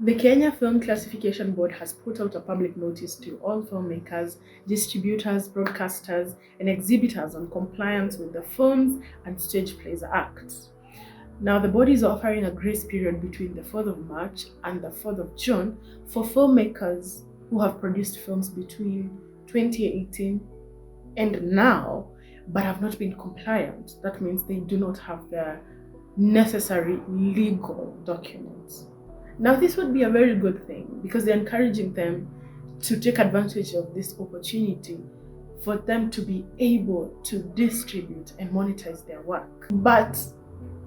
The Kenya Film Classification Board has put out a public notice to all filmmakers, distributors, broadcasters, and exhibitors on compliance with the Films and Stage Plays Act. Now, the body is offering a grace period between the 4th of March and the 4th of June for filmmakers who have produced films between 2018 and now but have not been compliant. That means they do not have the necessary legal documents. Now, this would be a very good thing because they're encouraging them to take advantage of this opportunity for them to be able to distribute and monetize their work. But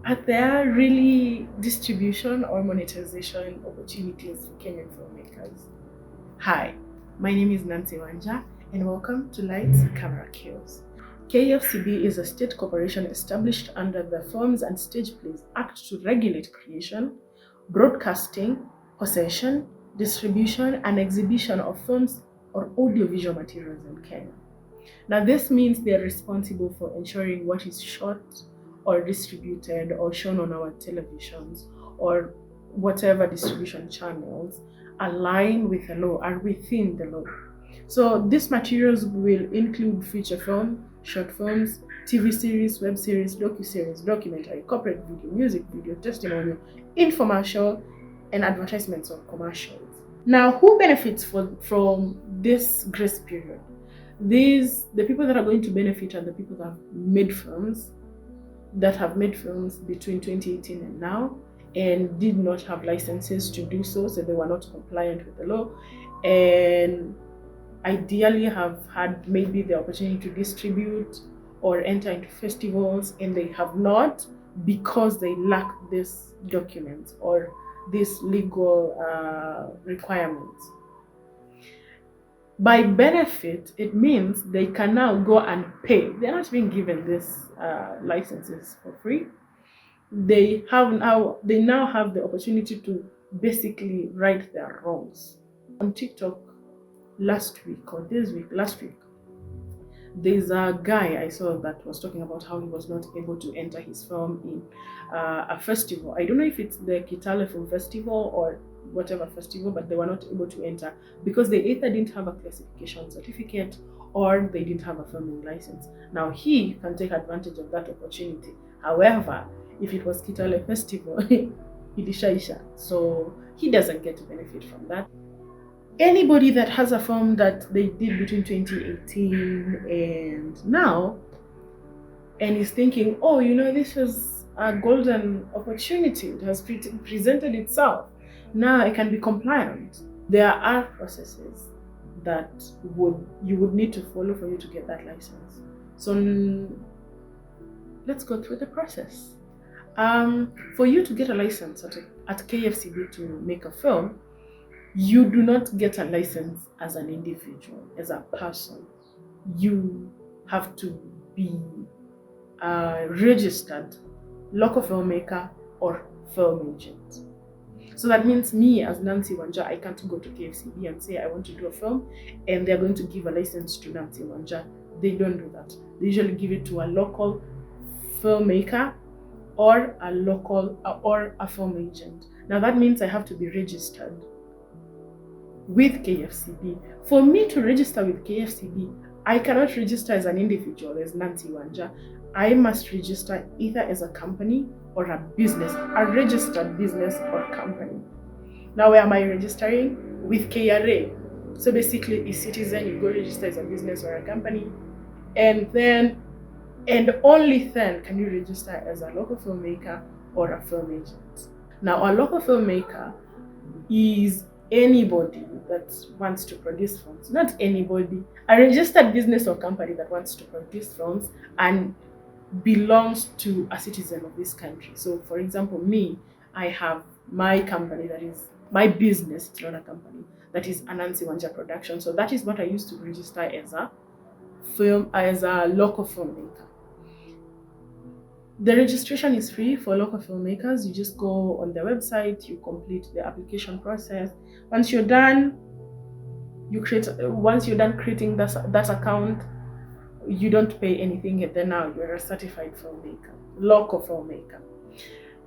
are there really distribution or monetization opportunities for Kenyan filmmakers? Hi, my name is Nancy Wanja and welcome to Lights Camera Kills. KFCB is a state corporation established under the Films and Stage Plays Act to regulate creation, broadcasting, possession, distribution, and exhibition of films or audiovisual materials in Kenya. Now, this means they are responsible for ensuring what is shot or distributed or shown on our televisions or whatever distribution channels align with the law, are within the law. So these materials will include feature film, short films, TV series, web series, docu-series, documentary, corporate video, music video, testimonial, infomercial, and advertisements or commercials. Now, who benefits from this grace period? The people that are going to benefit are the people that have made films between 2018 and now and did not have licenses to do so they were not compliant with the law, and ideally have had maybe the opportunity to distribute or enter into festivals, and they have not because they lack these documents or these legal requirements. By benefit, it means they can now go and pay. They're not being given these licenses for free. They now have the opportunity to basically right their wrongs. On TikTok last week, there's a guy I saw that was talking about how he was not able to enter his film in a festival. I don't know if it's the Kitale Film Festival or whatever festival, but they were not able to enter because they either didn't have a classification certificate or they didn't have a filming license. Now he can take advantage of that opportunity. However, if it was Kitale Festival, ilishaisha, so he doesn't get to benefit from that. Anybody that has a film that they did between 2018 and now and is thinking, oh, this was a golden opportunity, it has presented itself, now I can be compliant. There are processes that you would need to follow for you to get that license. So let's go through the process. For you to get a license at KFCB to make a film, you do not get a license as an individual, as a person. You have to be a registered local filmmaker or film agent. So that means me as Nancy Wanja, I can't go to KFCB and say I want to do a film and they're going to give a license to Nancy Wanja. They don't do that. They usually give it to a local filmmaker or a film agent. Now that means I have to be registered with KFCB. For me to register with KFCB, I cannot register as an individual as Nancy Wanja. I must register either as a company or a business, a registered business or company. Now, where am I registering? With KRA. So basically, a citizen, you go register as a business or a company, and only then can you register as a local filmmaker or a film agent. Now, a local filmmaker is anybody that wants to produce films, not anybody, a registered business or company that wants to produce films and belongs to a citizen of this country. So for example, me, I have my company that is my business, it's not a company, that is Anansi Wanja Production. So that is what I used to register as a local filmmaker. The registration is free for local filmmakers. You just go on their website, you complete the application process. Once you're done creating that account, you don't pay anything, and then now you're a certified filmmaker, local filmmaker.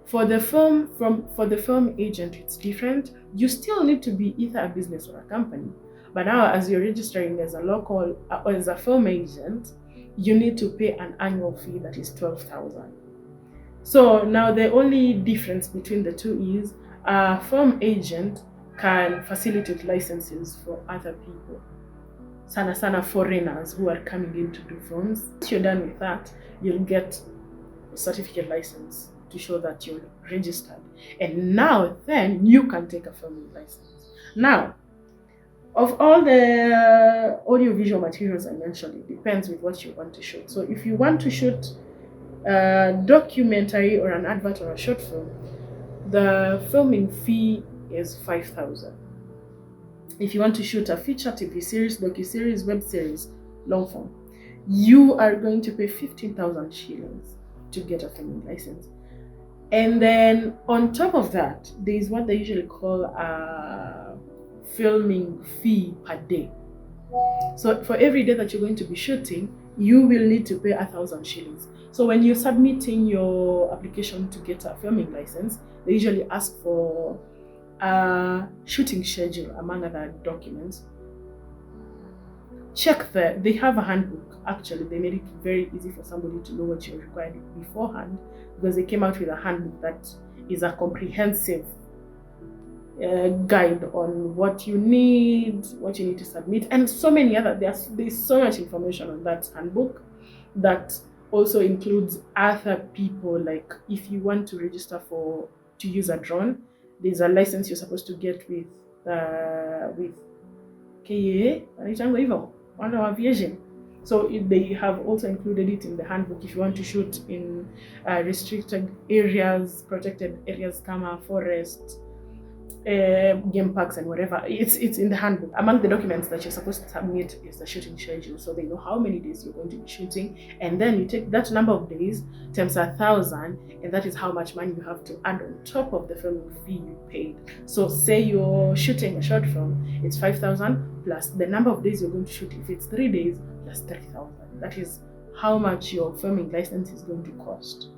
For the film agent, it's different. You still need to be either a business or a company. But now, as you're registering as a local or as a film agent, you need to pay an annual fee that is 12,000. So now the only difference between the two is a film agent can facilitate licenses for other people. Sana foreigners who are coming in to do films. Once you're done with that, you'll get a certificate license to show that you're registered. And now then you can take a filming license. Now, of all the audiovisual materials I mentioned, it depends with what you want to shoot. So if you want to shoot a documentary or an advert or a short film, the filming fee is 5,000. If you want to shoot a feature TV series, docu-series, web series, long form, you are going to pay 15,000 shillings to get a filming license. And then on top of that, there is what they usually call a filming fee per day. So for every day that you're going to be shooting, you will need to pay 1,000 shillings. So when you're submitting your application to get a filming license, they usually ask for a shooting schedule among other documents. Check they have a handbook. Actually, they made it very easy for somebody to know what you're required beforehand, because they came out with a handbook that is a comprehensive guide on what you need to submit, and so many other. There's so much information on that handbook that also includes other people. Like if you want to register to use a drone, there's a license you're supposed to get with KA, one of aviation. So they have also included it in the handbook if you want to shoot in restricted areas, protected areas, kama forest, game parks and whatever. It's in the handbook. Among the documents that you're supposed to submit is the shooting schedule, so they know how many days you're going to be shooting, and then you take that number of days times 1,000, and that is how much money you have to add on top of the filming fee you paid. So say you're shooting a short film, it's 5,000 plus the number of days you're going to shoot. If it's 3 days, plus 3,000. That is how much your filming license is going to cost.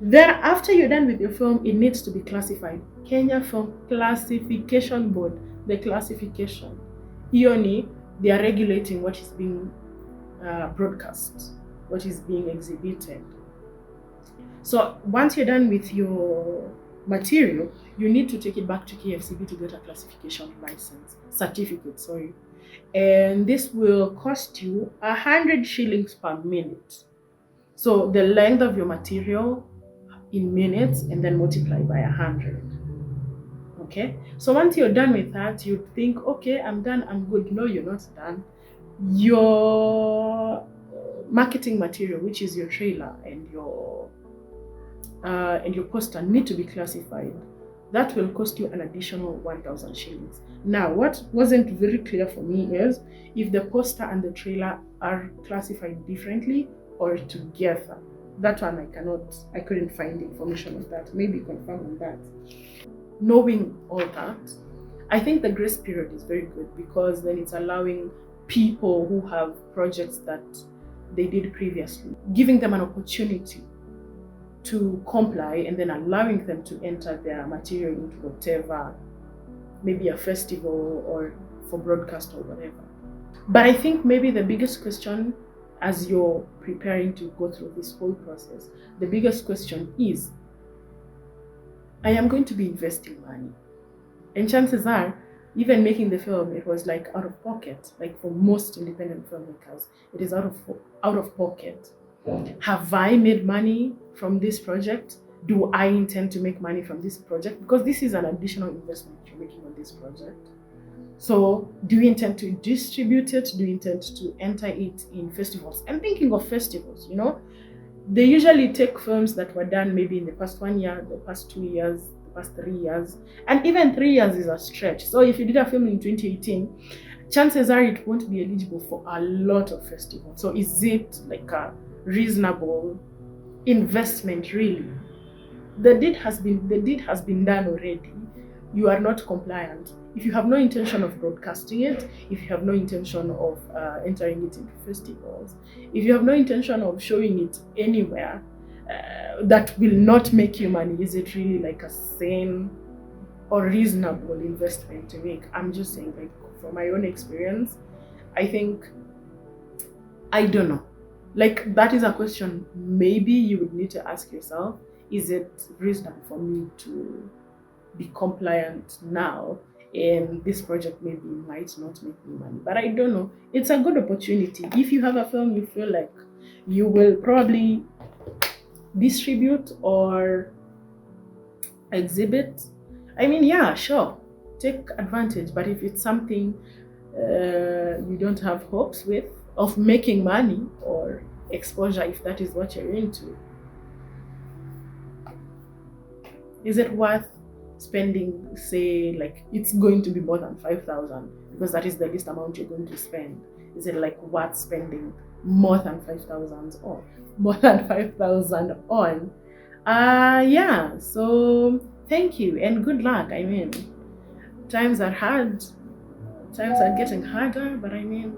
Then after you're done with your film, it needs to be classified. Kenya Film Classification Board, the classification. Ioni, they are regulating what is being broadcast, what is being exhibited. So once you're done with your material, you need to take it back to KFCB to get a classification certificate, and this will cost you 100 shillings per minute. So the length of your material in minutes, and then multiply by 100. Okay, so once you're done with that, you think, okay, I'm done, I'm good. No, you're not done. Your marketing material, which is your trailer and your poster, need to be classified. That will cost you an additional 1,000 shillings. Now, what wasn't very clear for me is if the poster and the trailer are classified differently or together. That one I couldn't find information on that. Maybe confirm on that. Knowing all that, I think the grace period is very good, because then it's allowing people who have projects that they did previously, giving them an opportunity to comply, and then allowing them to enter their material into whatever, maybe a festival or for broadcast or whatever. But I think maybe the biggest question as you're preparing to go through this whole process, the biggest question is, I am going to be investing money. And chances are, even making the film, it was like out of pocket. Like for most independent filmmakers, it is out of pocket. Have I made money from this project? Do I intend to make money from this project? Because this is an additional investment you're making on this project. So do you intend to distribute it? Do you intend to enter it in festivals? I'm thinking of festivals, They usually take films that were done maybe in the past 1 year, the past 2 years, the past 3 years. And even 3 years is a stretch. So if you did a film in 2018, chances are it won't be eligible for a lot of festivals. So is it like a reasonable investment really? The deed has been done already. You are not compliant. If you have no intention of broadcasting it, if you have no intention of entering it into festivals, if you have no intention of showing it anywhere, that will not make you money, is it really like a sane or reasonable investment to make? I'm just saying, like, from my own experience, I think, I don't know. Like, that is a question maybe you would need to ask yourself. Is it reasonable for me to be compliant now? And this project maybe might not make me money. But I don't know. It's a good opportunity. If you have a film you feel like you will probably distribute or exhibit, I mean, yeah, sure, take advantage. But if it's something you don't have hopes with of making money or exposure, if that is what you're into, is it worth spending, say, like, it's going to be more than 5,000 because that is the least amount you're going to spend? Is it like worth spending more than 5,000 on? More than 5,000 on? Yeah, so thank you and good luck. I mean, times are hard, times are getting harder, but I mean,